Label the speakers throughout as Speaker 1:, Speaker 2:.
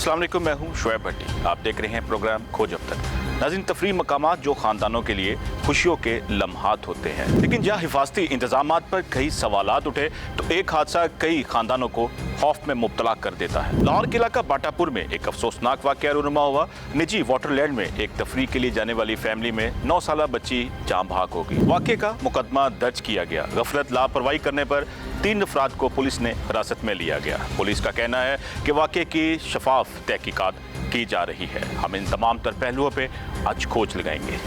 Speaker 1: अस्सलाम वालेकुम, मैं हूं शुएब भट्टी। आप देख रहे हैं प्रोग्राम खोज अब तक। नाज़रीन, तफरी मकामात जो ख़ानदानों के लिए खुशियों के लम्हात होते हैं, लेकिन जहाँ हिफाजती इंतजामात पर कई सवालात उठे तो एक हादसा कई ख़ानदानों को खौफ में मुब्तला कर देता है। लाहौर के इलाका बाटापुर में एक अफसोसनाक वाक़या रूनुमा हुआ। निजी वाटरलैंड में एक तफरी के लिए जाने वाली फैमिली में 9 साला बच्ची जाँ भाग हो गई। वाक़े का मुकदमा दर्ज किया गया। गफलत लापरवाही करने पर 3 अफराद को पुलिस ने हिरासत में लिया गया। पुलिस का कहना है कि वाक़े की शफाफ तहकीकात की जा रही है। हम इन तमाम तर पहलुओं पे आज खोज लगाएंगे।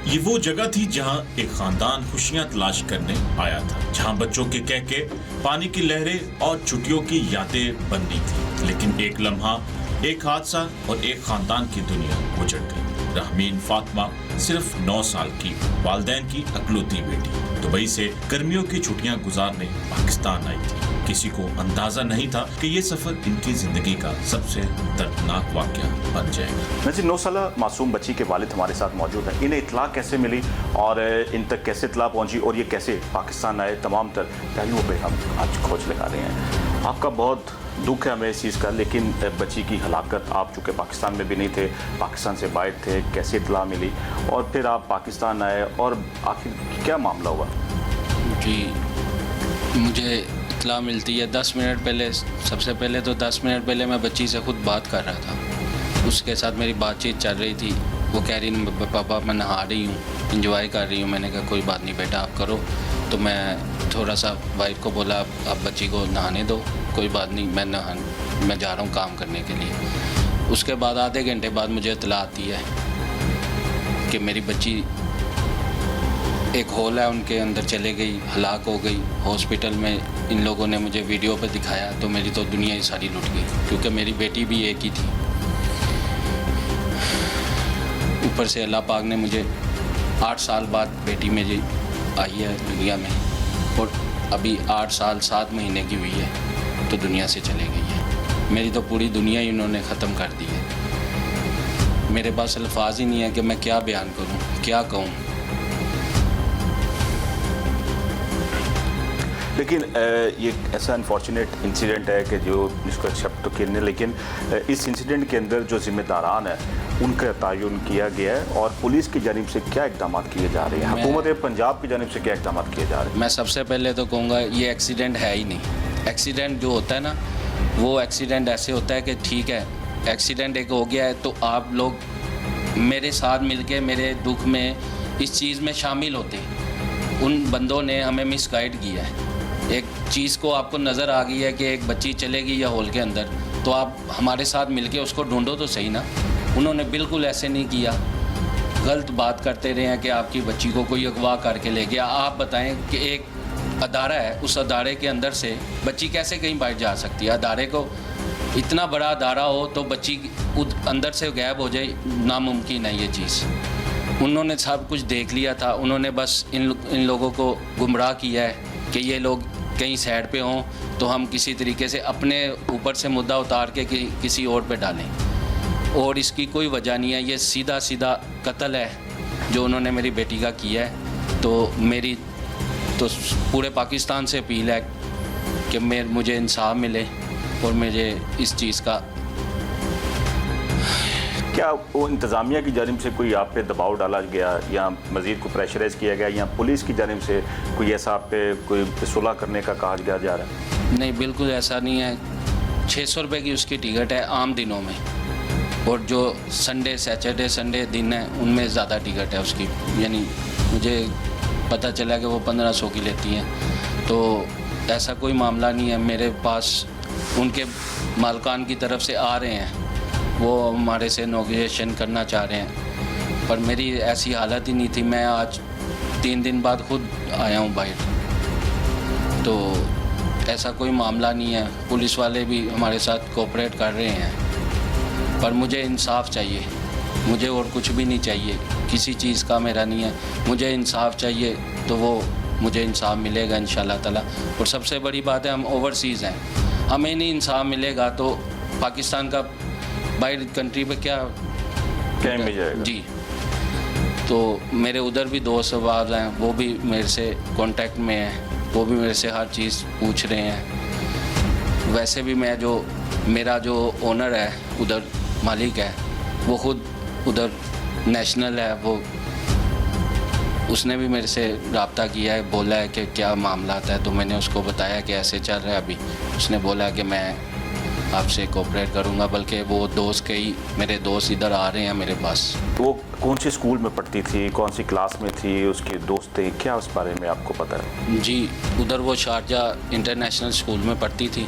Speaker 2: ये वो जगह थी जहां एक खानदान खुशियां तलाश करने आया था, जहां बच्चों के कहके, पानी की लहरें और छुट्टियों की यादें बननी थी। लेकिन एक लम्हा, एक हादसा और एक खानदान की दुनिया उजड़ गई। रहमीन फातिमा सिर्फ 9 साल की, वालिदैन की अकलौती बेटी, दुबई से गर्मियों की छुट्टियां गुजारने पाकिस्तान आई थी। किसी को अंदाजा नहीं था कि ये सफर इनकी जिंदगी का सबसे दर्दनाक वाकया बन जाएगा।
Speaker 1: नज़ीर, 9 साला मासूम बच्ची के वालिद हमारे साथ मौजूद हैं। इन्हें इत्तला कैसे मिली और इन तक कैसे इत्तला पहुंची और ये कैसे पाकिस्तान आए, तमाम तर पहलुओं पे हम आज खोज लगा रहे हैं। आपका बहुत दुख है हमें इस चीज़ का, लेकिन बच्ची की हलाकत, आप चूँकि पाकिस्तान में भी नहीं थे, पाकिस्तान से बाहर थे, कैसे इत्तला मिली और फिर आप पाकिस्तान आए और आखिर क्या मामला हुआ?
Speaker 3: जी, मुझे इत्तला मिलती है 10 मिनट पहले। सबसे पहले तो 10 मिनट पहले मैं बच्ची से खुद बात कर रहा था। उसके साथ मेरी बातचीत चल रही थी। वो कह रही पापा मैं नहा रही हूँ, इंजॉय कर रही हूँ। मैंने कहा कोई बात नहीं बेटा, आप करो। तो मैं थोड़ा सा वाइफ को बोला आप बच्ची को नहाने दो, कोई बात नहीं, मैं जा रहा हूँ काम करने के लिए। उसके बाद आधे घंटे बाद मुझे इत्तला आती है कि मेरी बच्ची एक होल है उनके अंदर चले गई, हलाक हो गई। हॉस्पिटल में इन लोगों ने मुझे वीडियो पर दिखाया तो मेरी तो दुनिया ही सारी लुट गई, क्योंकि मेरी बेटी भी एक ही थी। ऊपर से अल्लाह पाक ने मुझे 8 साल बाद बेटी मेरी आई है दुनिया में, और अभी 8 साल 7 महीने की हुई है तो दुनिया से चले गई है। मेरी तो पूरी दुनिया ही उन्होंने ख़त्म कर दी है। मेरे पास अल्फाज ही नहीं है कि मैं क्या बयान करूं, क्या कहूं।
Speaker 1: लेकिन ये ऐसा अनफॉर्चुनेट इंसिडेंट है कि जो जिसको एक्सेप्ट तो करने, लेकिन इस इंसिडेंट के अंदर जो जिम्मेदारान है उनका तयन किया गया है और पुलिस की जानिब से क्या इकदाम किए जा रहे हैं, हुकूमत पंजाब की जानिब से क्या इकदाम किए जा रहे हैं?
Speaker 3: मैं सबसे पहले तो कहूँगा ये एक्सीडेंट है ही नहीं। एक्सीडेंट जो होता है ना, वो एक्सीडेंट ऐसे होता है कि ठीक है एक्सीडेंट एक हो गया है तो आप लोग मेरे साथ मिलके मेरे दुख में इस चीज़ में शामिल होते। उन बंदों ने हमें मिसगाइड किया है। एक चीज़ को आपको नज़र आ गई है कि एक बच्ची चलेगी या हॉल के अंदर, तो आप हमारे साथ मिलके उसको ढूंढो तो सही ना। उन्होंने बिल्कुल ऐसे नहीं किया, गलत बात करते रहे हैं कि आपकी बच्ची को कोई अगवा करके ले गया। आप बताएं कि एक अदारा है, उस अदारे के अंदर से बच्ची कैसे कहीं बाहर जा सकती है? अदारे को इतना बड़ा अदारा हो तो बच्ची अंदर से गायब हो जाए, नामुमकिन है ये चीज़। उन्होंने सब कुछ देख लिया था। उन्होंने बस इन लोगों को गुमराह किया है कि ये लोग कहीं साइड पे हों तो हम किसी तरीके से अपने ऊपर से मुद्दा उतार के किसी और पे डालें, और इसकी कोई वजह नहीं है। ये सीधा सीधा कत्ल है जो उन्होंने मेरी बेटी का किया है। तो मेरी तो पूरे पाकिस्तान से अपील है कि मुझे इंसाफ मिले और मुझे इस चीज़ का।
Speaker 1: क्या वो इंतज़ामिया की जानिब से कोई आप पे दबाव डाला गया या मज़ीद को प्रेशराइज़ किया गया या पुलिस की जानिब से कोई ऐसा आप पे कोई सुलह करने का कहा जा रहा है?
Speaker 3: नहीं, बिल्कुल ऐसा नहीं है। 600 रुपये की उसकी टिकट है आम दिनों में, और जो संडे सैटरडे संडे दिन है उनमें ज़्यादा टिकट है उसकी। यानी मुझे पता चला कि वो 1500 की लेती हैं। तो ऐसा कोई मामला नहीं है। मेरे पास उनके मालकान की तरफ से आ रहे हैं, वो हमारे से नेगोशिएशन करना चाह रहे हैं, पर मेरी ऐसी हालत ही नहीं थी। मैं आज 3 दिन बाद खुद आया हूँ बाहर। तो ऐसा कोई मामला नहीं है। पुलिस वाले भी हमारे साथ कोऑपरेट कर रहे हैं, पर मुझे इंसाफ चाहिए। मुझे और कुछ भी नहीं चाहिए, किसी चीज़ का मेरा नहीं है। मुझे इंसाफ चाहिए तो वो मुझे इंसाफ मिलेगा इंशाल्लाह ताला। और सबसे बड़ी बात है, हम ओवरसीज़ हैं, हमें नहीं इंसाफ मिलेगा तो पाकिस्तान का बाहर कंट्री पे क्या
Speaker 1: मिल जाएगा? जी,
Speaker 3: तो मेरे उधर भी दोस्त बाज हैं, वो भी मेरे से कांटेक्ट में हैं, वो भी मेरे से हर चीज़ पूछ रहे हैं। वैसे भी मैं जो मेरा जो ओनर है उधर, मालिक है, वो खुद उधर नेशनल है, वो उसने भी मेरे से रब्ता किया है, बोला है कि क्या मामला है। तो मैंने उसको बताया कि ऐसे चल रहा है अभी। उसने बोला कि मैं आपसे कोऑपरेट करूंगा, बल्कि वो दोस्त कई मेरे दोस्त इधर आ रहे हैं मेरे पास।
Speaker 1: तो वो कौन से स्कूल में पढ़ती थी, कौन सी क्लास में थी, उसके दोस्त थे, क्या उस बारे में आपको पता है?
Speaker 3: जी, उधर वो शारजाह इंटरनेशनल स्कूल में पढ़ती थी।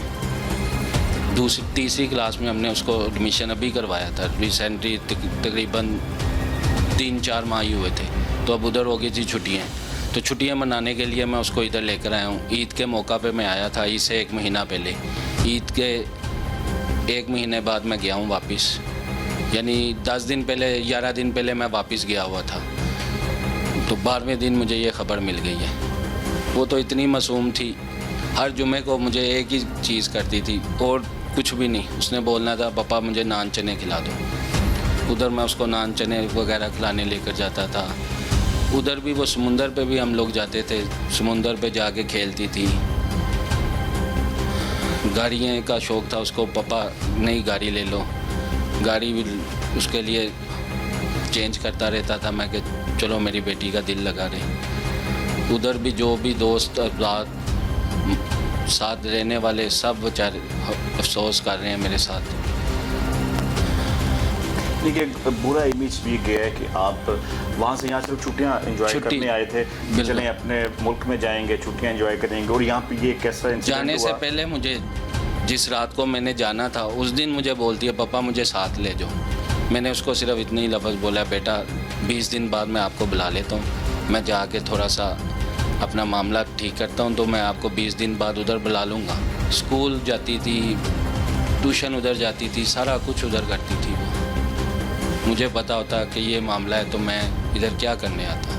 Speaker 3: तीसरी क्लास में हमने उसको एडमिशन अभी करवाया था, रिसेंटली तकरीबन 3-4 माह ही हुए थे। तो अब उधर हो गई थी छुट्टियाँ, तो छुट्टियाँ मनाने के लिए मैं उसको इधर लेकर आया हूँ। ईद के मौका पे मैं आया था, ईद से 1 महीना पहले। ईद के 1 महीने बाद मैं गया हूँ वापस, यानी 10 दिन पहले, 11 दिन पहले मैं वापस गया हुआ था। तो 12वें दिन मुझे ये खबर मिल गई है। वो तो इतनी मासूम थी, हर जुमे को मुझे एक ही चीज़ करती थी और कुछ भी नहीं। उसने बोलना था पापा मुझे नान चने खिला दो। उधर मैं उसको नान चने वगैरह खिलाने लेकर जाता था। उधर भी वो समुंदर पे भी हम लोग जाते थे, समुंदर पे जाके खेलती थी। गाड़ियों का शौक़ था उसको, पापा नई गाड़ी ले लो। गाड़ी भी उसके लिए चेंज करता रहता था मैं कि चलो मेरी बेटी का दिल लगा रहे। उधर भी जो भी दोस्त साथ रहने वाले सब बेचारे अफसोस कर रहे हैं मेरे साथ।
Speaker 1: देखिए, बुरा इमेज भी गया है कि आप वहाँ से यहाँ सिर्फ छुट्टियाँ एंजॉय करने आए थे, चलें अपने मुल्क में जाएंगे, छुट्टियाँ एंजॉय करेंगे, और यहाँ पे ये कैसा इंसिडेंट
Speaker 3: जाने
Speaker 1: हुआ?
Speaker 3: से पहले मुझे, जिस रात को मैंने जाना था उस दिन मुझे बोलती है पापा मुझे साथ ले जाओ। मैंने उसको सिर्फ इतनी ही लफ्ज़ बोला, बेटा 20 दिन बाद मैं आपको बुला लेता हूँ, मैं जाके थोड़ा सा अपना मामला ठीक करता हूँ, तो मैं आपको 20 दिन बाद उधर बुला लूँगा। स्कूल जाती थी, ट्यूशन उधर जाती थी, सारा कुछ उधर करती थी वो। मुझे पता होता कि ये मामला है तो मैं इधर क्या करने आता।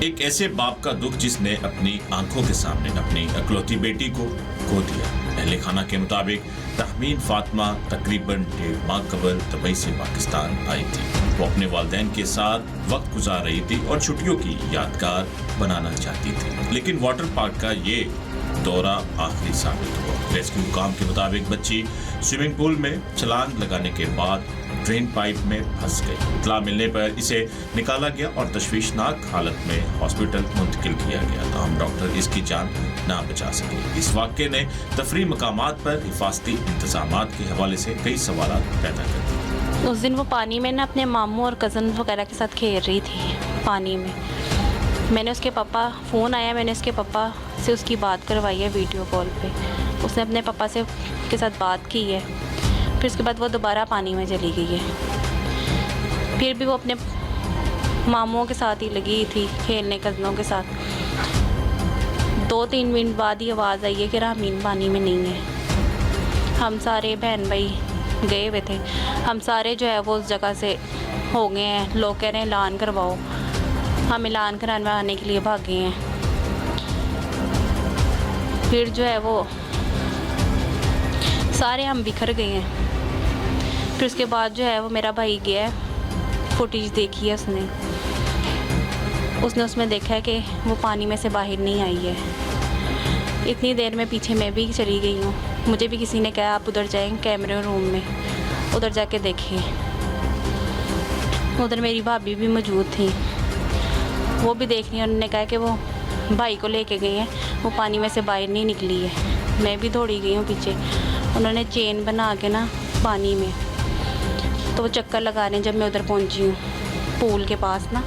Speaker 2: एक ऐसे बाप का दुख जिसने अपनी आंखों के सामने अपनी इकलौती बेटी को खो दिया। अहले खाना के मुताबिक तहमीन फातिमा तकरीबन 1.5 माह कबल दुबई से पाकिस्तान आई थी। वो अपने वालिदैन के साथ वक्त गुजार रही थी और छुट्टियों की यादगार बनाना चाहती थी, लेकिन वाटर पार्क का ये दौरा आखिरी साबित हुआ। रेस्क्यू हुकाम के मुताबिक बच्ची स्विमिंग पूल में छलांग लगाने के बाद ड्रेन पाइप में फंस गई। इत्तला मिलने पर इसे निकाला गया और तशवीशनाक हालत में हॉस्पिटल मुंतकिल किया गया, तो हम डॉक्टर इसकी जान ना बचा सके। इस वाक़े ने तफरीह मकामात पर हिफाजती इंतजामात के हवाले से कई सवाल पैदा कर दिए।
Speaker 4: उस दिन वो पानी में ना अपने मामू और कज़न वगैरह के साथ खेल रही थी पानी में। मैंने उसके पापा, फ़ोन आया, मैंने उसके पापा से उसकी बात करवाई है वीडियो कॉल पे। उसने अपने पापा से के साथ बात की है। फिर उसके बाद वो दोबारा पानी में चली गई है। फिर भी वो अपने मामुओं के साथ ही लगी थी खेलने, कज़नों के साथ। 2-3 मिनट बाद ही आवाज़ आई है कि रामीन पानी में नहीं है। हम सारे बहन भाई गए हुए थे, हम सारे जो है वो उस जगह से हो गए हैं। लोग कह रहे हैं ऐलान करवाओ, हम ऐलान करवाने के लिए भागे हैं। फिर जो है वो सारे हम बिखर गए हैं। फिर उसके बाद जो है वो मेरा भाई गया है, फुटेज देखी है उसने उसमें देखा है कि वो पानी में से बाहर नहीं आई है। इतनी देर में पीछे मैं भी चली गई हूँ। मुझे भी किसी ने कहा आप उधर जाएं कैमरे रूम में, उधर जाके देखें। उधर मेरी भाभी भी मौजूद थी, वो भी देख रही। उन्होंने कहा कि वो भाई को लेके गए हैं, वो पानी में से बाहर नहीं निकली है। मैं भी दौड़ी गई हूँ पीछे। उन्होंने चेन बना के ना पानी में, तो वो चक्कर लगा रहे हैं। जब मैं उधर पहुँची हूँ पूल के पास ना,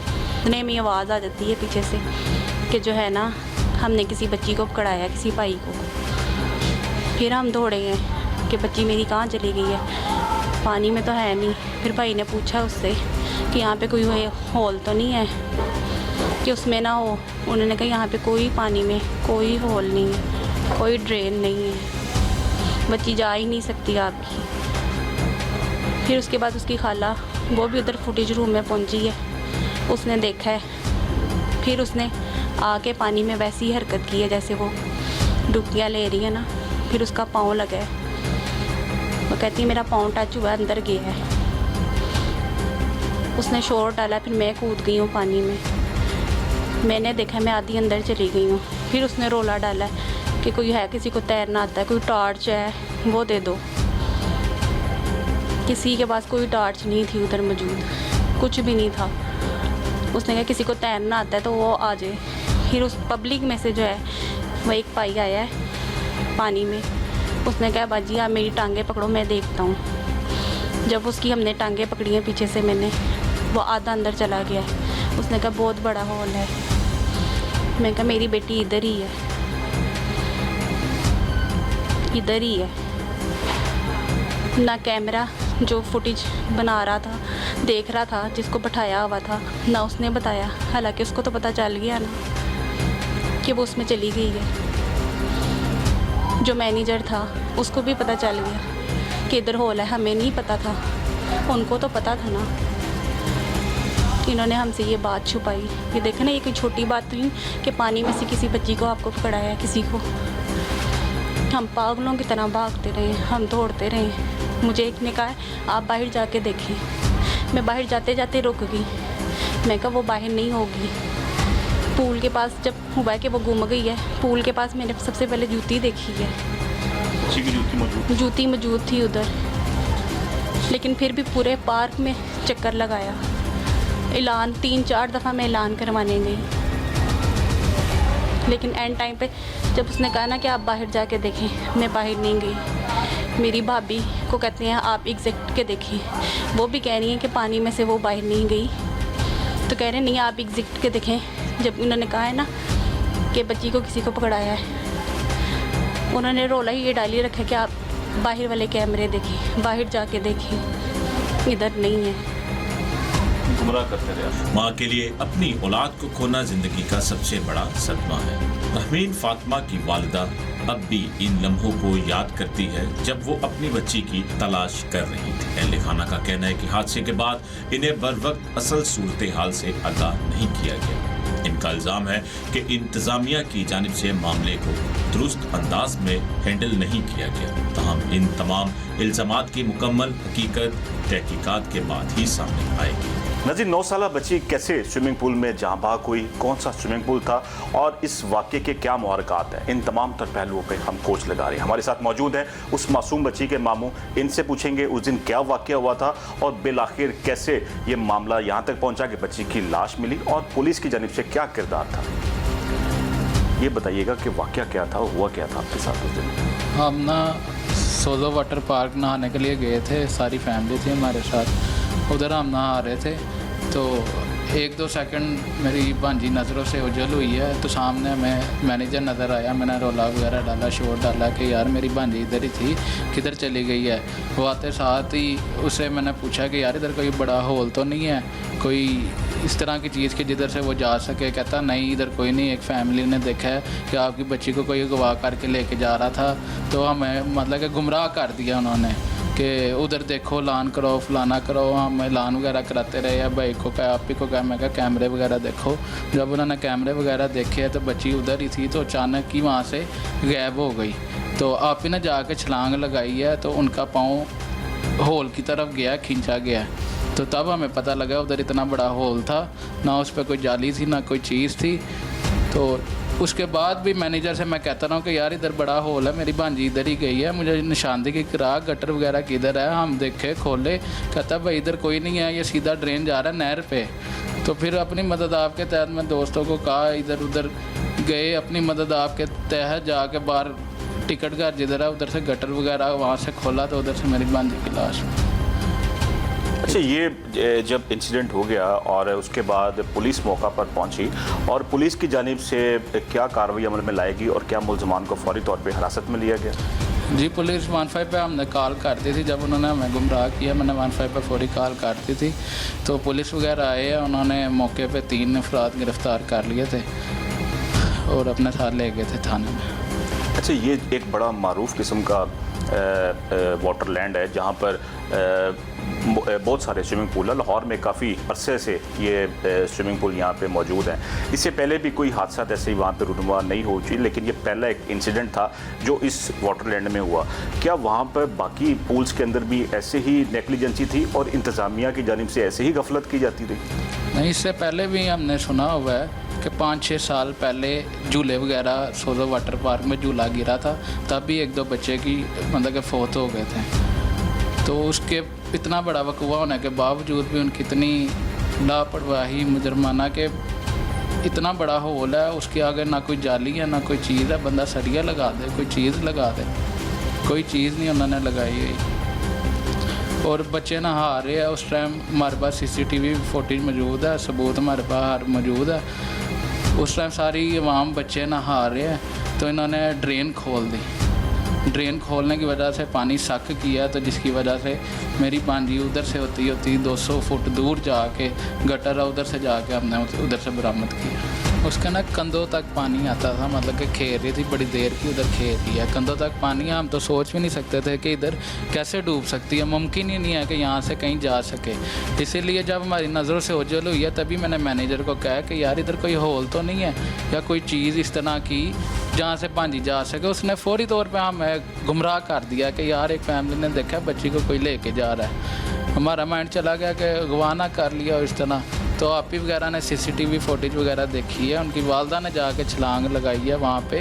Speaker 4: उन्हें में आवाज़ आ जाती है पीछे से कि जो है ना हमने किसी बच्ची को पकड़ाया, किसी भाई को। फिर हम दौड़े हैं कि बच्ची मेरी कहाँ चली गई है, पानी में तो है नहीं। फिर भाई ने पूछा उससे कि यहाँ पे कोई होल तो नहीं है कि उसमें ना हो। उन्होंने कहा यहाँ पे कोई पानी में कोई होल नहीं है, कोई ड्रेन नहीं है, बच्ची जा ही नहीं सकती आपकी। फिर उसके बाद उसकी खाला वो भी उधर फुटेज रूम में पहुंची है, उसने देखा है। फिर उसने आके पानी में वैसी ही हरकत की है जैसे वो डुबकियाँ ले रही है ना। फिर उसका पाँव लगा है, वो कहती है मेरा पाँव टच हुआ, अंदर गया है। उसने शोर डाला, फिर मैं कूद गई हूँ पानी में। मैंने देखा, मैं आधी अंदर चली गई हूँ। फिर उसने रोला डाला कि कोई है, किसी को तैरना आता है, कोई टॉर्च है वो दे दो। किसी के पास कोई टार्च नहीं थी उधर मौजूद, कुछ भी नहीं था। उसने कहा किसी को तैरना आता है तो वो आ जाए। फिर उस पब्लिक में से जो है वो एक भाई आया है पानी में, उसने कहा बाजी आप मेरी टांगें पकड़ो मैं देखता हूँ। जब उसकी हमने टांगें पकड़ी हैं पीछे से मैंने, वो आधा अंदर चला गया है। उसने कहा बहुत बड़ा हॉल है। मैं कहा मेरी बेटी इधर ही है, इधर ही है। ना कैमरा जो फुटेज बना रहा था देख रहा था, जिसको बैठाया हुआ था, ना उसने बताया। हालांकि उसको तो पता चल गया ना कि वो उसमें चली गई है। जो मैनेजर था उसको भी पता चल गया कि इधर हॉल है, हमें नहीं पता था, उनको तो पता था ना। इन्होंने हमसे ये बात छुपाई। ये देखो ना, ये कोई छोटी बात नहीं कि पानी में से किसी बच्ची को आपको पकड़ाया किसी को। हम पागलों की तरह भागते रहे, हम दौड़ते रहे। मुझे एक ने कहा आप बाहर जाके देखें। मैं बाहर जाते जाते रुक गई। मैं कहा वो बाहर नहीं होगी। पूल के पास जब हुआ कि वो गुम गई है, पूल के पास मैंने सबसे पहले जूती देखी है। जूती मौजूद थी उधर, लेकिन फिर भी पूरे पार्क में चक्कर लगाया। ऐलान 3-4 दफ़ा मैं ऐलान करवाने गई, लेकिन एंड टाइम पे जब उसने कहा ना कि आप बाहर जाके देखें, मैं बाहर नहीं गई। मेरी भाभी को कहते हैं आप एग्जिट के देखें, वो भी कह रही हैं कि पानी में से वो बाहर नहीं गई। तो कह रहे नहीं आप एग्जिट के देखें। जब उन्होंने कहा है ना कि बच्ची को किसी को पकड़ाया है, उन्होंने रोला ही ये डाली रखा कि आप बाहर वाले कैमरे देखें, बाहर जाके देखें, इधर नहीं है।
Speaker 1: गुमराह करते रहे।
Speaker 2: माँ के लिए अपनी औलाद को खोना जिंदगी का सबसे बड़ा सदमा है। रहमीन फातिमा की वालिदा अब भी इन लम्हों को याद करती है जब वो अपनी बच्ची की तलाश कर रही थी। अहले खाना का कहना है कि हादसे के बाद इन्हें बर वक्त असल सूरत हाल से आगाह नहीं किया गया। इनका इल्जाम है कि इंतजामिया की जानिब से मामले को दुरुस्त अंदाज में हैंडल नहीं किया गया। तमाम इन तमाम इल्जामात की मुकम्मल हकीकत तहकीकात के बाद ही सामने आएगी।
Speaker 1: नज़ीर, 9 साला बच्ची कैसे स्विमिंग पूल में जहाँ भाग हुई, कौन सा स्विमिंग पूल था और इस वाक़े के क्या मुहरकात हैं, इन तमाम तर पहलुओं पे हम कोच लगा रहे हैं। हमारे साथ मौजूद हैं उस मासूम बच्ची के मामू। इनसे पूछेंगे उस दिन क्या वाक़या हुआ था और बिलाखिर कैसे ये मामला यहाँ तक पहुँचा कि बच्ची की लाश मिली और पुलिस की जानिब से क्या किरदार था। ये बताइएगा कि वाक़या क्या था, हुआ क्या था आपके साथ उस दिन?
Speaker 5: हम ना सोलो वाटर पार्क नहाने के लिए गए थे, सारी फैमिली थी हमारे साथ। उधर हम नहा रहे थे तो 1-2 सेकंड मेरी भांजी नज़रों से उजल हुई है, तो सामने हमें मैनेजर नज़र आया। मैंने रोला वगैरह डाला, शोर डाला कि यार मेरी भांजी इधर ही थी, किधर चली गई है। वो आते साथ ही उससे मैंने पूछा कि यार इधर कोई बड़ा हॉल तो नहीं है, कोई इस तरह की चीज़ की जिधर से वो जा सके। कहता नहीं इधर कोई नहीं, एक फैमिली ने देखा है कि आपकी बच्ची को कोई अगवा करके लेके जा रहा था। तो हमें मतलब कि गुमराह कर दिया उन्होंने कि उधर देखो, ऐलान करो, फलाना करो। हम ऐलान वगैरह कराते रहे। या भाई को कहा, आप ही को कहा, मैं कहा कैमरे वगैरह देखो। जब उन्होंने कैमरे वगैरह देखे तो बच्ची उधर ही थी, तो अचानक ही वहाँ से गायब हो गई। तो आप ही ने जाके छलांग लगाई है तो उनका पाँव हॉल की तरफ गया, खींचा गया। तो तब हमें पता लगा उधर इतना बड़ा हॉल था, ना उस पर कोई जाली थी ना कोई चीज़ थी। तो उसके बाद भी मैनेजर से मैं कहता रहा हूँ कि यार इधर बड़ा हॉल है, मेरी भांजी इधर ही गई है, मुझे निशानदेही करा, गटर वगैरह किधर है। हम देखे, खोले, कहता भाई इधर कोई नहीं है, ये सीधा ड्रेन जा रहा है नहर पे। तो फिर अपनी मदद आपके तहत मैं दोस्तों को कहा, इधर उधर गए, अपनी मदद आपके तहत जाके बाहर टिकट घर जिधर है उधर से गटर वगैरह वहाँ से खोला, तो उधर से मेरी भांजी की लाश।
Speaker 1: अच्छा, ये जब इंसिडेंट हो गया और उसके बाद पुलिस मौका पर पहुंची और पुलिस की जानिब से क्या कार्रवाई अमल में लाएगी और क्या मुलजमान को फौरी तौर पे हिरासत में लिया गया?
Speaker 5: जी, पुलिस 15 पे हमने कॉल कर दी थी। जब उन्होंने हमें गुमराह किया, मैंने 15 पे फौरी कॉल कर दी थी। तो पुलिस वगैरह आए हैं, उन्होंने मौके पे 3 अफराद गिरफ़्तार कर लिए थे और अपने साथ ले गए थे थाने में।
Speaker 1: अच्छा, ये एक बड़ा मारूफ किस्म का वाटर लैंड है जहाँ पर बहुत सारे स्विमिंग पूल है। लाहौर में काफ़ी अरसे से ये स्विमिंग पूल यहाँ पे मौजूद हैं। इससे पहले भी कोई हादसा ऐसे ही वहाँ पे रूनुमा नहीं हो चुकी, लेकिन ये पहला एक इंसिडेंट था जो इस वाटर लैंड में हुआ। क्या वहाँ पर बाकी पूल्स के अंदर भी ऐसे ही नेग्लिजेंसी थी और इंतज़ामिया की जानिब से ऐसे ही गफलत की जाती थी?
Speaker 5: नहीं, इससे पहले भी हमने सुना हुआ है कि 5-6 साल पहले झूले वगैरह सोलो वाटर पार्क में झूला गिरा था, तब भी 1-2 बच्चे की मतलब कि फौत हो गए थे। तो उसके इतना बड़ा वकूआ होने के बावजूद भी उनकी इतनी लापरवाही, मुजरमाना के इतना बड़ा होल है, उसके आगे ना कोई जाली है ना कोई चीज़ है, बंदा सरिया लगा दे, कोई चीज़ लगा दे, कोई चीज़ नहीं उन्होंने लगाई हुई। और बच्चे नहा रहे हैं, उस टाइम हमारे पास CCTV फुटेज मौजूद है, सबूत हमारे पास मौजूद है। उस टाइम सारी आवाम बच्चे नहा रहे हैं, तो इन्होंने ड्रेन खोल दी। ड्रेन खोलने की वजह से पानी सक किया, तो जिसकी वजह से मेरी भांजी उधर से होती 200 फुट दूर जाके गटर है, उधर से जाके हमने उधर से बरामद किया। उसके ना कंधों तक पानी आता था, मतलब कि खेल रही थी बड़ी देर की, उधर खेल रही है, कंधों तक पानी। हम तो सोच भी नहीं सकते थे कि इधर कैसे डूब सकती है, मुमकिन ही नहीं है कि यहाँ से कहीं जा सके। इसीलिए जब हमारी नज़रों से ओझल हुई है, तभी मैंने मैनेजर को कहा कि यार इधर कोई होल तो नहीं है या कोई चीज़ इस तरह की जहाँ से भांजी जा सके। उसने फौरी तौर पे हमें गुमराह कर दिया कि यार एक फैमिली ने देखा बच्ची को कोई लेके जा रहा है। हमारा माइंड चला गया कि अगवा ना कर लिया इस तरह। तो आपी वगैरह ने CCTV फुटेज वगैरह देखी है, उनकी वालदा ने जाके छलांग लगाई है वहाँ पे,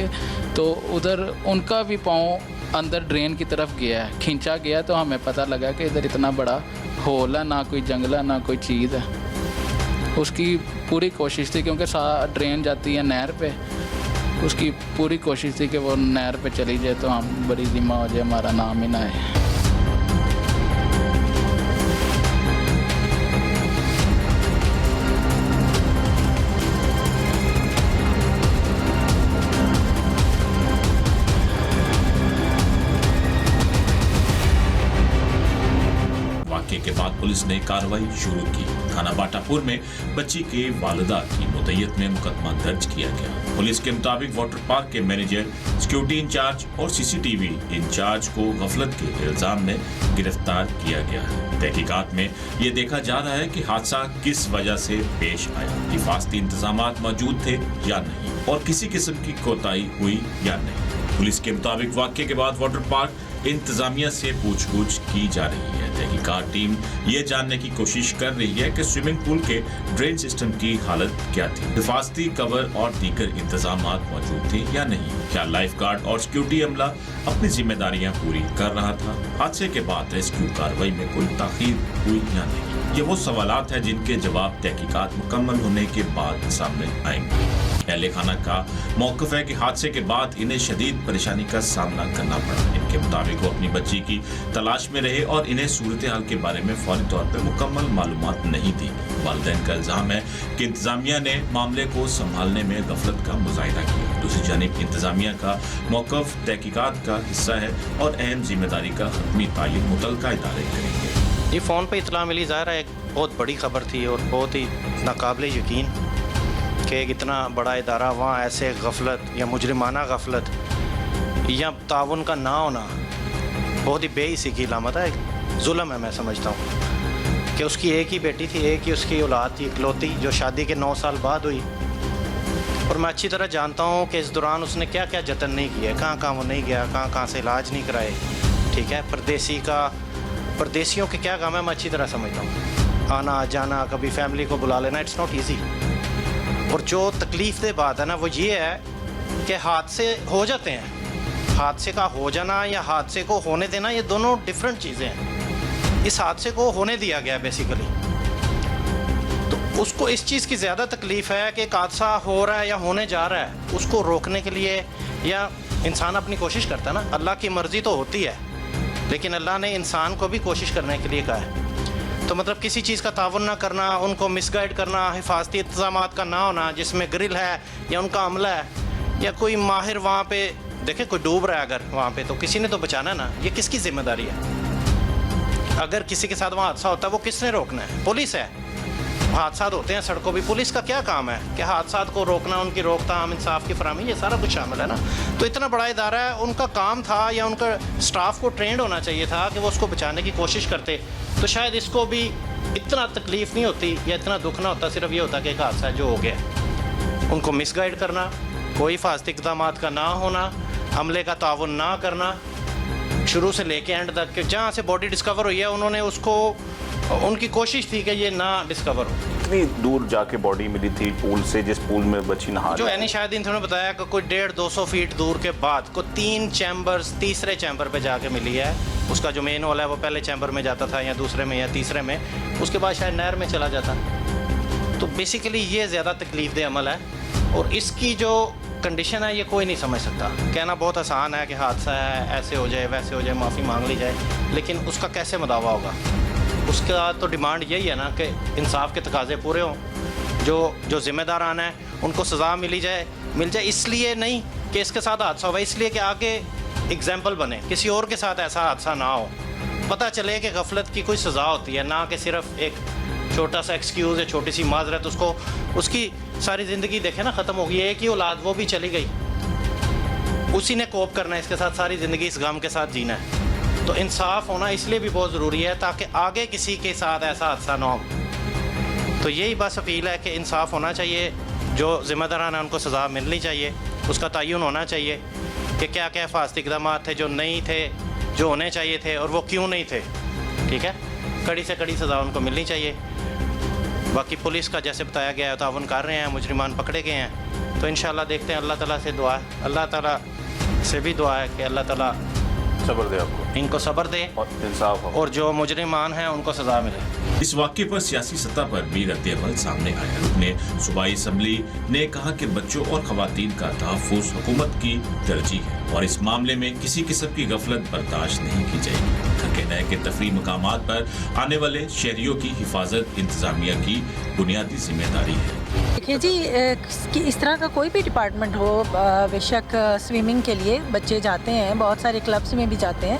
Speaker 5: तो उधर उनका भी पाँव अंदर ड्रेन की तरफ गया है, खींचा गया। तो हमें पता लगा कि इधर इतना बड़ा होल है, ना कोई जंगल है ना कोई चीज़ है। उसकी पूरी कोशिश थी, क्योंकि ड्रेन जाती है नहर पे, उसकी पूरी कोशिश थी कि वो नहर पे चली जाए तो हम बड़ी जिम्मा हो जाए, हमारा नाम ही ना है।
Speaker 2: के बाद पुलिस ने कार्रवाई शुरू की। थाना बाटापुर में बच्ची के वालिदा की मुद्दत में मुकदमा दर्ज किया गया। पुलिस के मुताबिक वाटर पार्क के मैनेजर, सिक्योरिटी इंचार्ज और CCTV इंचार्ज को गफलत के इल्जाम में गिरफ्तार किया गया है। तहकीकात में ये देखा जा रहा है कि हादसा किस वजह से पेश आया, हिफाजती इंतजामात मौजूद थे या नहीं और किसी किस्म की कोताही हुई या नहीं। पुलिस के मुताबिक वाकये के बाद वाटर पार्क इंतजामिया से पूछताछ की जा रही है। तहकीकात टीम ये जानने की कोशिश कर रही है कि स्विमिंग पूल के ड्रेन सिस्टम की हालत क्या थी, हिफाजती कवर और दीगर इंतजाम मौजूद थे या नहीं, क्या लाइफ गार्ड और सिक्योरिटी अमला अपनी जिम्मेदारियां पूरी कर रहा था, हादसे के बाद रेस्क्यू कार्रवाई में कोई ताखीर हुई या नहीं। ये वो सवालात हैं जिनके जवाब तहकीकात मुकम्मल होने के बाद सामने आएंगे। अहले खाना का मौक़िफ़ है कि हादसे के बाद इन्हें शदीद परेशानी का सामना करना पड़ा। इनके मुताबिक वो अपनी बच्ची की तलाश में रहे और इन्हें सूरत हाल के बारे में फौरी तौर पर मुकम्मल मालूमात नहीं दी। वालिदैन का इल्ज़ाम है कि इंतजामिया ने मामले को संभालने में गफलत का मुजाहिदा किया। दूसरी जानिब इंतजामिया का मौक़िफ़ तहकीकात का हिस्सा है और अहम जिम्मेदारी का हतमी तयन मुतल्लिका इदारे करेंगे।
Speaker 6: ये फ़ोन पर इतला मिली, ज़ाहिर है एक बहुत बड़ी खबर थी और बहुत ही नाकाबिले यकीन कि एक इतना बड़ा इदारा वहाँ ऐसे गफलत या मुजरिमाना गफलत या ताउन का ना होना बहुत ही बेइसी की अलामत है, जुल्म है। मैं समझता हूँ कि उसकी एक ही बेटी थी, एक ही उसकी औलाद थी इकलौती, जो शादी के 9 साल बाद हुई। और मैं अच्छी तरह जानता हूँ कि इस दौरान उसने क्या क्या जतन नहीं किया, कहाँ कहाँ वो नहीं गया, कहाँ कहाँ से इलाज नहीं कराए। ठीक है, परदेसियों के क्या काम है मैं अच्छी तरह समझता हूँ। आना जाना, कभी फैमिली को बुला लेना, इट्स नॉट ईजी। और जो तकलीफ दे बात है ना वो ये है कि हादसे हो जाते हैं। हादसे का हो जाना या हादसे को होने देना, ये दोनों डिफरेंट चीज़ें हैं। इस हादसे को होने दिया गया बेसिकली, तो उसको इस चीज़ की ज़्यादा तकलीफ़ है कि एक हादसा हो रहा है या होने जा रहा है, उसको रोकने के लिए या इंसान अपनी कोशिश करता है ना। अल्लाह की मर्ज़ी तो होती है, लेकिन अल्लाह ने इंसान को भी कोशिश करने के लिए कहा है। तो मतलब किसी चीज़ का तावन ना करना, उनको मिसगाइड करना, हिफाजती इंतजामात का ना होना जिसमें ग्रिल है या उनका अमला है या कोई माहिर वहाँ पे देखे कोई डूब रहा है अगर वहाँ पे, तो किसी ने तो बचाना ना। ये किसकी जिम्मेदारी है? अगर किसी के साथ वहाँ हादसा होता है वो किसने रोकना है? पुलिस है। हादसा होते हैं सड़कों पर, पुलिस का क्या काम है कि हादसा को रोकना, उनकी रोकथाम, इंसाफ की फराहमी, ये सारा कुछ शामिल है ना। तो इतना बड़ा इदारा है, उनका काम था या उनका स्टाफ को ट्रेंड होना चाहिए था कि वो उसको बचाने की कोशिश करते, तो शायद इसको भी इतना तकलीफ़ नहीं होती या इतना दुख ना होता। सिर्फ ये होता कि एक हादसा जो हो गया। उनको मिसगाइड करना, कोई हिफाजती इक़दाम का ना होना, अमले का ताउन ना करना, शुरू से लेके एंड तक कि जहाँ से बॉडी डिस्कवर हुई है उन्होंने उसको, उनकी कोशिश थी कि ये ना डिस्कवर हो।
Speaker 1: कितनी दूर जाके बॉडी मिली थी पूल से, जिस पूल में बच्ची नहा
Speaker 6: जो एनी शायद इन्होंने बताया कि कोई 150-200 फीट दूर के बाद को 3 चैम्बर्स, तीसरे चैम्बर पे जाके मिली है। उसका जो मेन हॉल है वो पहले चैम्बर में जाता था या दूसरे में या तीसरे में, उसके बाद शायद नहर में चला जाता। तो बेसिकली ये ज़्यादा तकलीफ दे अमल है, और इसकी जो कंडीशन है ये कोई नहीं समझ सकता। कहना बहुत आसान है कि हादसा है, ऐसे हो जाए वैसे हो जाए, माफ़ी मांग ली जाए, लेकिन उसका कैसे मुदावा होगा? उसका तो डिमांड यही है ना कि इंसाफ के तकाजे पूरे हों, जो ज़िम्मेदार आना है उनको सज़ा मिल जाए। इसलिए नहीं कि इसके साथ हादसा हुआ, इसलिए कि आगे एग्जाम्पल बने, किसी और के साथ ऐसा हादसा ना हो, पता चले कि गफलत की कोई सज़ा होती है, ना कि सिर्फ एक छोटा सा एक्सक्यूज़ है, छोटी सी माजरत, उसको उसकी सारी ज़िंदगी देखे ना ख़त्म हो गई। एक ही औलाद, वो भी चली गई, उसी ने कोप करना है इसके साथ, सारी ज़िंदगी इस गम के साथ जीना है। तो इंसाफ होना इसलिए भी बहुत ज़रूरी है ताकि आगे किसी के साथ ऐसा हादसा ना हो। तो यही बस अपील है कि इंसाफ होना चाहिए, जो ज़िम्मेदारान है उनको सज़ा मिलनी चाहिए, उसका तयन होना चाहिए कि क्या क्या हिफाजती इक़दाम थे जो नहीं थे, जो होने चाहिए थे, और वो क्यों नहीं थे। ठीक है, कड़ी से कड़ी सज़ा उनको मिलनी चाहिए। बाकी पुलिस का जैसे बताया गया है ताउन कर रहे हैं, मुजरिमान पकड़े गए हैं, तो इंशाल्लाह देखते हैं। अल्लाह ताला से दुआ है, अल्लाह ताला से भी दुआ है कि अल्लाह ताला
Speaker 1: सब्र दे आपको,
Speaker 6: इनको सब्र दे
Speaker 1: और इंसाफ हो,
Speaker 6: और जो मुजरिमान हैं उनको सज़ा मिले।
Speaker 2: इस वाक़े पर सियासी सतह पर भी रद्द-ए-अमल सामने आया। रुकने सूबाई असम्बली ने कहा कि बच्चों और खवातीन का तहफ़्फ़ुज़ हुकूमत की तरजीह है और इस मामले में किसी किस्म की गफलत बर्दाश्त नहीं की जाएगी। उनका कहना है कि तफरीह मकामात पर आने वाले शहरियों की हिफाजत इंतजामिया की बुनियादी जिम्मेदारी है।
Speaker 7: देखिए जी, कि इस तरह का कोई भी डिपार्टमेंट हो, बेशक स्विमिंग के लिए बच्चे जाते हैं, बहुत सारे क्लब्स में भी जाते हैं,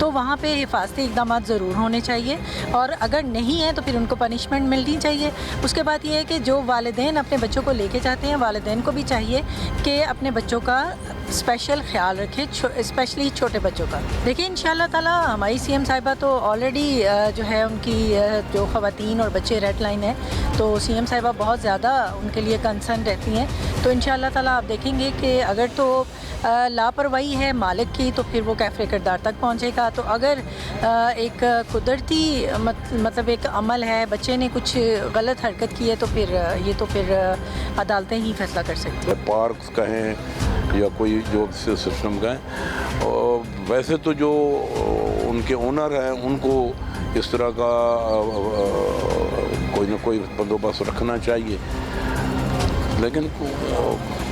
Speaker 7: तो वहाँ पे हिफाजती इक़दाम ज़रूर होने चाहिए, और अगर नहीं है तो फिर उनको पनिशमेंट मिलनी चाहिए। उसके बाद ये है कि जो वालिदैन अपने बच्चों को लेके जाते हैं, वालिदैन को भी चाहिए कि अपने बच्चों का स्पेशल ख्याल रखें, स्पेशली छोटे बच्चों का। देखिए इंशाल्लाह ताला हमारी सीएम साहिबा तो ऑलरेडी जो है उनकी जो ख़वातीन और बच्चे रेड लाइन है, तो सीएम साहिबा बहुत ज़्यादा उनके लिए कंसर्न रहती हैं। तो इंशाल्लाह ताला आप देखेंगे कि अगर तो लापरवाही है मालिक की तो फिर वो कैफ़े किरदार तक पहुँचेगा। तो अगर एक कुदरती मतलब एक अमल है, बच्चे ने कुछ गलत हरकत की है, तो फिर अदालतें ही फैसला कर सकती हैं।
Speaker 8: पार्क कहें या कोई जो सिस्टम कहें, और वैसे तो जो उनके ओनर हैं उनको इस तरह का कोई ना कोई बंदोबस्त रखना चाहिए, लेकिन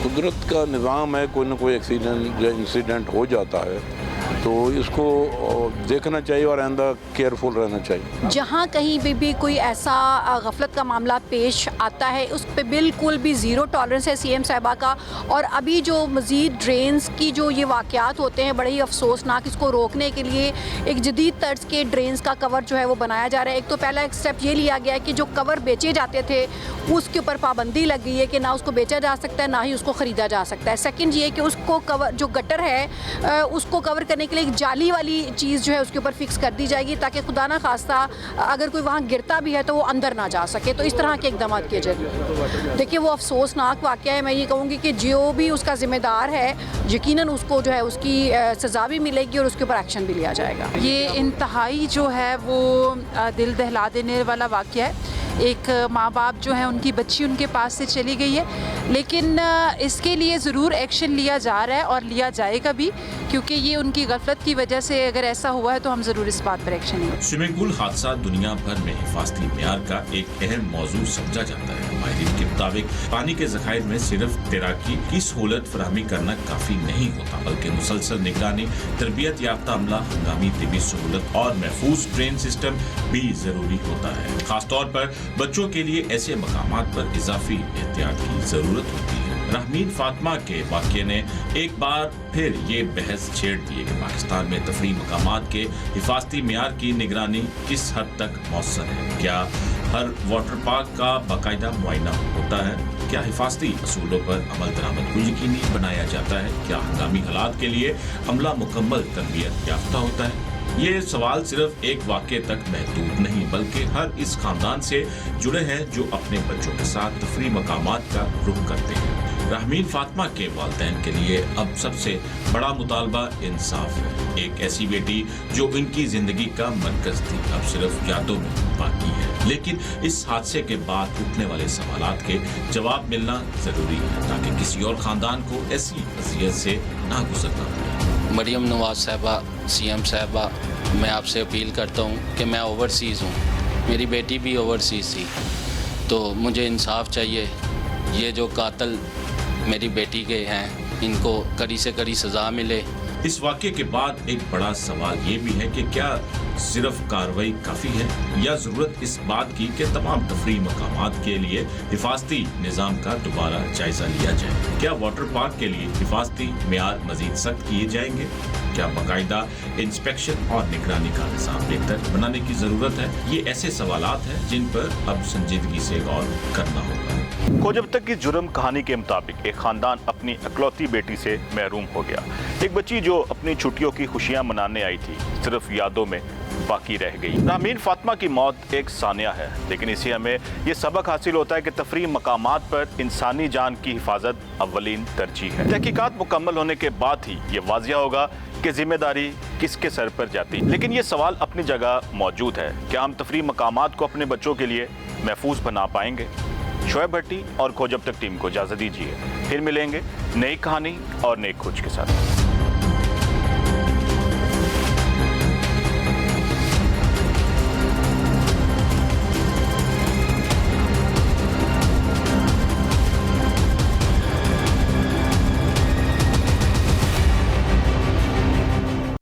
Speaker 8: कुदरत का निज़ाम है, कोई ना कोई एक्सीडेंट या इंसिडेंट हो जाता है, तो इसको देखना चाहिए और आइंदा केयरफुल रहना चाहिए।
Speaker 9: जहाँ कहीं भी कोई ऐसा गफलत का मामला पेश आता है, उस पर बिल्कुल भी ज़ीरो टॉलरेंस है सीएम साहिबा का। और अभी जो मज़ीद ड्रेन्स की जो ये वाक़यात होते हैं, बड़े ही अफसोसनाक, इसको रोकने के लिए एक जदीद तर्ज के ड्रेन्स का कवर जो है वो बनाया जा रहा है। एक तो पहला एक स्टेप ये लिया गया है कि जो कवर बेचे जाते थे उसके ऊपर पाबंदी लग गई है कि ना उसको बेचा जा सकता है ना ही उसको ख़रीदा जा सकता है। सेकंड ये कि उसको कवर, जो गटर है उसको कवर करने के लिए एक जाली वाली चीज़ जो है उसके ऊपर फिक्स कर दी जाएगी, ताकि खुदा ना खास्ता अगर कोई वहाँ गिरता भी है तो वो अंदर ना जा सके। तो इस तरह के इक़दाम किए जाए। देखिए वो अफसोसनाक वाक़या है। मैं ये कहूँगी कि जो भी उसका ज़िम्मेदार है, यकीनन उसको जो है उसकी सज़ा भी मिलेगी और उसके ऊपर एक्शन भी लिया जाएगा।
Speaker 10: ये इंतहाई जो है वो दिल दहला देने वाला वाक़या है। एक माँ बाप जो है उनकी बच्ची उनके पास से चली गई है, लेकिन इसके लिए ज़रूर एक्शन लिया जा रहा है और लिया जाएगा भी, क्योंकि ये उनकी गफलत की वजह से अगर ऐसा हुआ है तो हम ज़रूर इस बात पर एक्शन लेंगे।
Speaker 2: स्विमिंग पूल हादसा दुनिया भर में हिफाजती मेयार का एक अहम मौजू समझा जाता है। माहिरीन के मुताबिक पानी के ज़खायर में सिर्फ तैराकी की सहूलत फराहमी करना काफ़ी नहीं होता, बल्कि मुसलसल निगरानी, तरबियत याफ्ता अमला, हंगामी तिबी सहूलत और महफूज ड्रेन सिस्टम भी ज़रूरी होता है। खासतौर पर बच्चों के लिए ऐसे मकामात पर इजाफी एहतियात की ज़रूरत होती है। रहमीन फातिमा के वाक़े ने एक बार फिर ये बहस छेड़ दी है कि पाकिस्तान में तफरीह मकामात के हिफाजती मेयार की निगरानी किस हद तक मौसर है। क्या हर वाटर पार्क का बाकायदा मुआयना होता है? क्या हिफाजती असूलों पर अमल दरामद को यकीनी बनाया जाता है? क्या हंगामी हालात के लिए अमला मुकम्मल तरबियत याफ्ता होता है? ये सवाल सिर्फ एक वाक़े तक महदूद नहीं, बल्कि हर इस खानदान से जुड़े हैं जो अपने बच्चों के साथ तफरीह मकामात का रुख करते हैं। रहमीन फातिमा के वालिदैन के लिए अब सबसे बड़ा मुतालबा इंसाफ है। एक ऐसी बेटी जो इनकी जिंदगी का मरकज थी, अब सिर्फ यादों में बाकी है। लेकिन इस हादसे के बाद उठने वाले सवालात के जवाब मिलना जरूरी है, ताकि किसी और खानदान को ऐसी अज़ियत से ना गुजरना पड़े।
Speaker 3: मरियम नवाज साहिबा सीएम साहबा, मैं आपसे अपील करता हूँ कि मैं ओवरसीज़ हूँ, मेरी बेटी भी ओवरसीज़ थी, तो मुझे इंसाफ चाहिए। ये जो कातिल मेरी बेटी के हैं, इनको कड़ी से कड़ी सज़ा मिले।
Speaker 2: इस वाक़ये के बाद एक बड़ा सवाल ये भी है कि क्या सिर्फ कार्रवाई काफ़ी है या ज़रूरत इस बात की कि तमाम तफरीह मकामात के लिए हिफाजती निज़ाम का दोबारा जायज़ा लिया जाए। क्या वाटर पार्क के लिए हिफाजती मेयार मज़ीद सख्त किए जाएंगे? क्या बाकायदा इंस्पेक्शन और निगरानी का निज़ाम बेहतर बनाने की ज़रूरत है? ये ऐसे सवालात हैं जिन पर अब संजीदगी से गौर करना होगा।
Speaker 1: खोजब तक की जुर्म कहानी के मुताबिक एक खानदान अपनी इकलौती बेटी से महरूम हो गया। एक बच्ची जो अपनी छुट्टियों की खुशियां मनाने आई थी, सिर्फ यादों में बाकी रह गई। नामीन फातिमा की मौत एक सानिया है, लेकिन इससे हमें ये सबक हासिल होता है कि तफरीह मकामात पर इंसानी जान की हिफाजत अव्वलीन तरजीह है। तहकीकात मुकम्मल होने के बाद ही ये वाजिया होगा कि जिम्मेदारी किसके सर पर जाती। लेकिन ये सवाल अपनी जगह मौजूद है, क्या हम तफरीह मकामात को अपने बच्चों के लिए महफूज बना पाएंगे? शोएब भट्टी और खोजब तक टीम को इजाज़त दीजिए, फिर मिलेंगे नई कहानी और नई खोज के साथ।